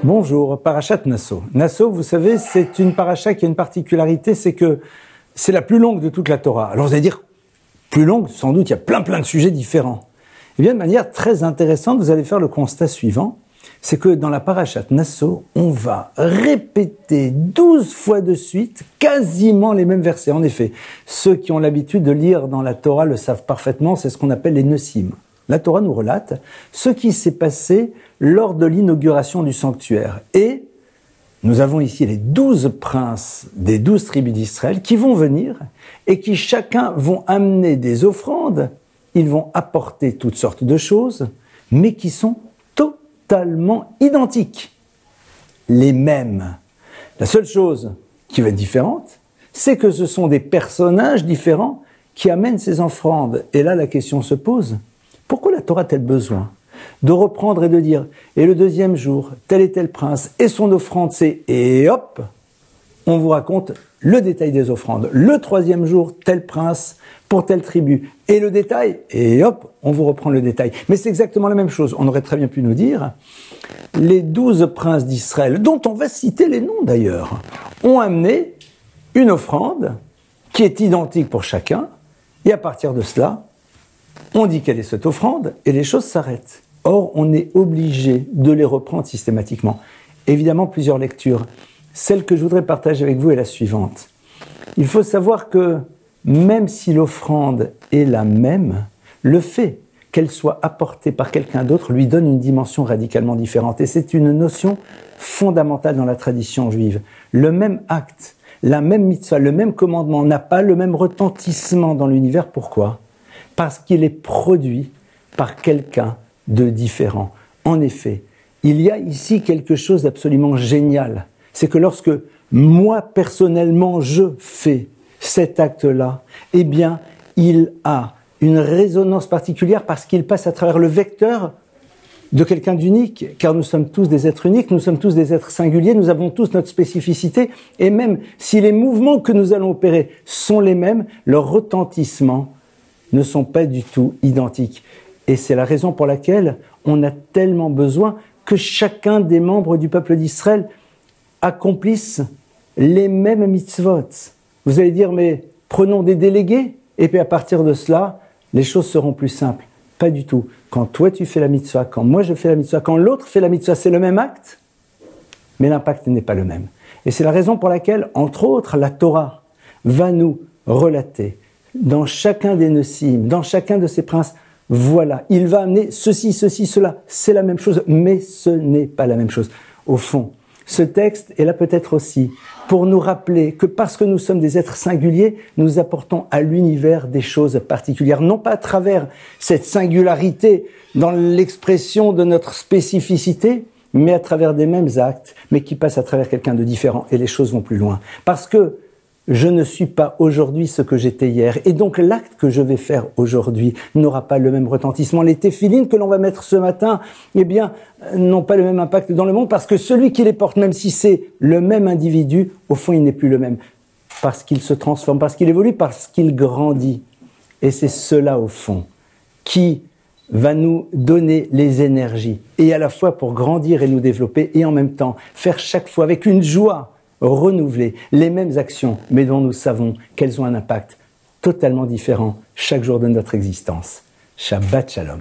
Bonjour, Parashat Nasso. Nasso, vous savez, c'est une paracha qui a une particularité, c'est que c'est la plus longue de toute la Torah. Alors vous allez dire, plus longue, sans doute, il y a plein de sujets différents. Eh bien, de manière très intéressante, vous allez faire le constat suivant, c'est que dans la Parashat Nasso, on va répéter 12 fois de suite quasiment les mêmes versets. En effet, ceux qui ont l'habitude de lire dans la Torah le savent parfaitement, c'est ce qu'on appelle les Nessim. La Torah nous relate ce qui s'est passé lors de l'inauguration du sanctuaire. Et nous avons ici les 12 princes des 12 tribus d'Israël qui vont venir et qui chacun vont amener des offrandes. Ils vont apporter toutes sortes de choses, mais qui sont totalement identiques. Les mêmes. La seule chose qui va être différente, c'est que ce sont des personnages différents qui amènent ces offrandes. Et là, la question se pose. Pourquoi la Torah a-t-elle besoin de reprendre et de dire « Et le deuxième jour, tel et tel prince, et son offrande, c'est... » Et hop, on vous raconte le détail des offrandes. Le troisième jour, tel prince pour telle tribu. Et le détail, et hop, on vous reprend le détail. Mais c'est exactement la même chose. On aurait très bien pu nous dire « Les 12 princes d'Israël, dont on va citer les noms d'ailleurs, ont amené une offrande qui est identique pour chacun. Et à partir de cela, on dit quelle est cette offrande et les choses s'arrêtent. Or, on est obligé de les reprendre systématiquement. Évidemment, plusieurs lectures. Celle que je voudrais partager avec vous est la suivante. Il faut savoir que même si l'offrande est la même, le fait qu'elle soit apportée par quelqu'un d'autre lui donne une dimension radicalement différente. Et c'est une notion fondamentale dans la tradition juive. Le même acte, la même mitzvah, le même commandement n'a pas le même retentissement dans l'univers. Pourquoi ? Parce qu'il est produit par quelqu'un de différent. En effet, il y a ici quelque chose d'absolument génial. C'est que lorsque moi, personnellement, je fais cet acte-là, eh bien, il a une résonance particulière parce qu'il passe à travers le vecteur de quelqu'un d'unique, car nous sommes tous des êtres uniques, nous sommes tous des êtres singuliers, nous avons tous notre spécificité, et même si les mouvements que nous allons opérer sont les mêmes, leur retentissement ne sont pas du tout identiques. Et c'est la raison pour laquelle on a tellement besoin que chacun des membres du peuple d'Israël accomplisse les mêmes mitzvot. Vous allez dire, mais prenons des délégués, et puis à partir de cela, les choses seront plus simples. Pas du tout. Quand toi tu fais la mitzvah, quand moi je fais la mitzvah, quand l'autre fait la mitzvah, c'est le même acte, mais l'impact n'est pas le même. Et c'est la raison pour laquelle, entre autres, la Torah va nous relater dans chacun des Nessim, dans chacun de ces princes, voilà, il va amener ceci, cela, c'est la même chose, mais ce n'est pas la même chose. Au fond, ce texte est là peut-être aussi pour nous rappeler que parce que nous sommes des êtres singuliers, nous apportons à l'univers des choses particulières, non pas à travers cette singularité dans l'expression de notre spécificité, mais à travers des mêmes actes, mais qui passent à travers quelqu'un de différent, et les choses vont plus loin. Parce que je ne suis pas aujourd'hui ce que j'étais hier. Et donc l'acte que je vais faire aujourd'hui n'aura pas le même retentissement. Les téphilines que l'on va mettre ce matin, eh bien, n'ont pas le même impact dans le monde parce que celui qui les porte, même si c'est le même individu, au fond, il n'est plus le même. Parce qu'il se transforme, parce qu'il évolue, parce qu'il grandit. Et c'est cela, au fond, qui va nous donner les énergies. Et à la fois pour grandir et nous développer, et en même temps, faire chaque fois avec une joie, renouveler les mêmes actions, mais dont nous savons qu'elles ont un impact totalement différent chaque jour de notre existence. Shabbat Shalom.